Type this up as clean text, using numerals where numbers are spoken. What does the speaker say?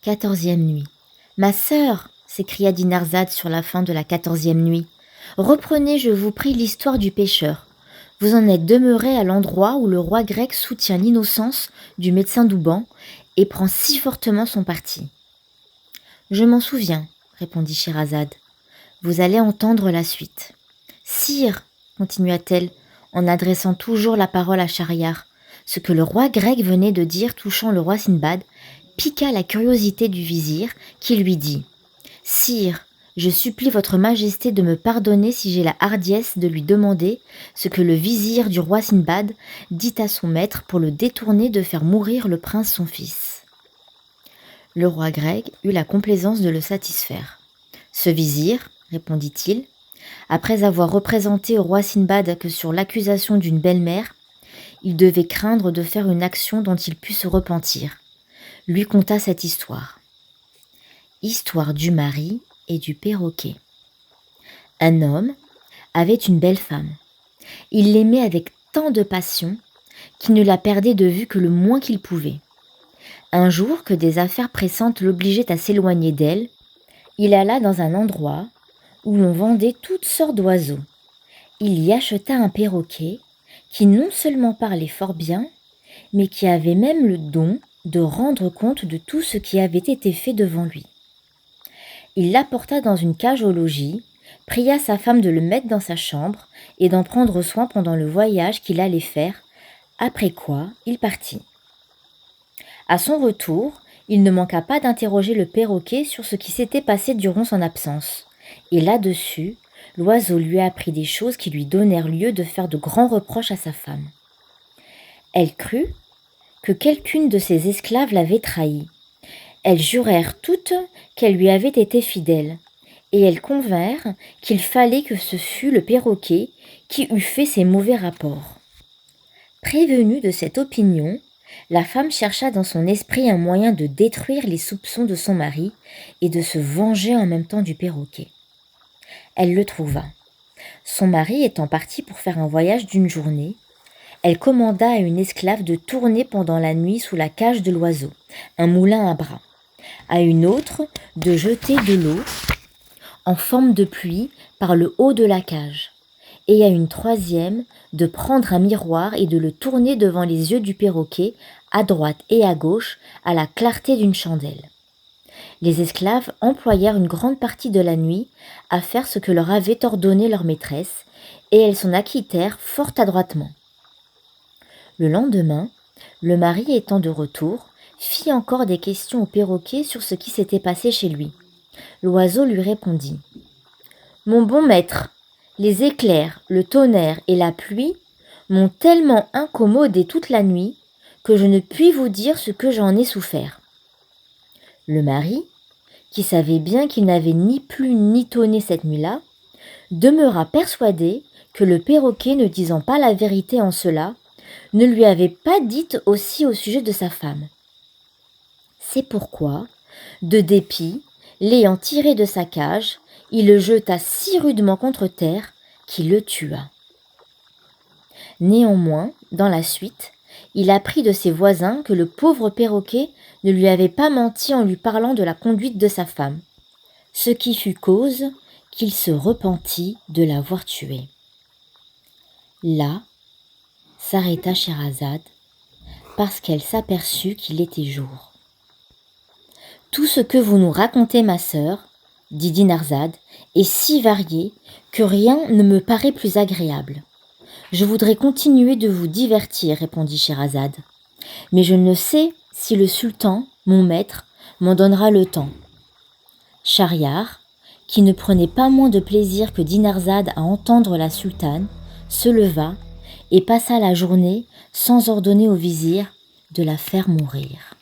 14e nuit. Ma sœur, s'écria Dinarzade sur la fin de la 14e nuit, reprenez, je vous prie, l'histoire du pêcheur. Vous en êtes demeuré à l'endroit où le roi grec soutient l'innocence du médecin Douban et prend si fortement son parti. Je m'en souviens, répondit Scheherazade. Vous allez entendre la suite. Sire, continua-t-elle, en adressant toujours la parole à Schahriar, ce que le roi grec venait de dire touchant le roi Sindbad piqua la curiosité du vizir, qui lui dit « Sire, je supplie votre majesté de me pardonner si j'ai la hardiesse de lui demander ce que le vizir du roi Sindbad dit à son maître pour le détourner de faire mourir le prince son fils. » Le roi grec eut la complaisance de le satisfaire. « Ce vizir, répondit-il, après avoir représenté au roi Sindbad que sur l'accusation d'une belle-mère, il devait craindre de faire une action dont il pût se repentir, lui conta cette histoire. Histoire du mari et du perroquet. Un homme avait une belle femme. Il l'aimait avec tant de passion qu'il ne la perdait de vue que le moins qu'il pouvait. Un jour que des affaires pressantes l'obligeaient à s'éloigner d'elle, il alla dans un endroit où l'on vendait toutes sortes d'oiseaux. Il y acheta un perroquet qui non seulement parlait fort bien, mais qui avait même le don de rendre compte de tout ce qui avait été fait devant lui. Il l'apporta dans une cage au logis, pria sa femme de le mettre dans sa chambre et d'en prendre soin pendant le voyage qu'il allait faire, après quoi il partit. À son retour, il ne manqua pas d'interroger le perroquet sur ce qui s'était passé durant son absence, et là-dessus, l'oiseau lui apprit des choses qui lui donnèrent lieu de faire de grands reproches à sa femme. Elle crut que quelqu'une de ses esclaves l'avait trahie. Elles jurèrent toutes qu'elle lui avait été fidèle, et elles convinrent qu'il fallait que ce fût le perroquet qui eût fait ces mauvais rapports. Prévenue de cette opinion, la femme chercha dans son esprit un moyen de détruire les soupçons de son mari et de se venger en même temps du perroquet. Elle le trouva. Son mari étant parti pour faire un voyage d'une journée, elle commanda à une esclave de tourner pendant la nuit sous la cage de l'oiseau, un moulin à bras, à une autre de jeter de l'eau en forme de pluie par le haut de la cage, et à une troisième de prendre un miroir et de le tourner devant les yeux du perroquet, à droite et à gauche, à la clarté d'une chandelle. Les esclaves employèrent une grande partie de la nuit à faire ce que leur avait ordonné leur maîtresse, et elles s'en acquittèrent fort adroitement. Le lendemain, le mari étant de retour, fit encore des questions au perroquet sur ce qui s'était passé chez lui. L'oiseau lui répondit « Mon bon maître, les éclairs, le tonnerre et la pluie m'ont tellement incommodé toute la nuit que je ne puis vous dire ce que j'en ai souffert. » Le mari, qui savait bien qu'il n'avait ni plu ni tonné cette nuit-là, demeura persuadé que le perroquet, ne disant pas la vérité en cela, ne lui avait pas dit aussi au sujet de sa femme. C'est pourquoi, de dépit, l'ayant tiré de sa cage, il le jeta si rudement contre terre qu'il le tua. Néanmoins, dans la suite, il apprit de ses voisins que le pauvre perroquet ne lui avait pas menti en lui parlant de la conduite de sa femme, ce qui fut cause qu'il se repentit de l'avoir tué. Là s'arrêta Scheherazade, parce qu'elle s'aperçut qu'il était jour. « Tout ce que vous nous racontez, ma sœur, dit Dinarzade, est si varié que rien ne me paraît plus agréable. Je voudrais continuer de vous divertir, répondit Scheherazade, mais je ne sais si le sultan, mon maître, m'en donnera le temps. » Schahriar, qui ne prenait pas moins de plaisir que Dinarzade à entendre la sultane, se leva et passa la journée sans ordonner au vizir de la faire mourir.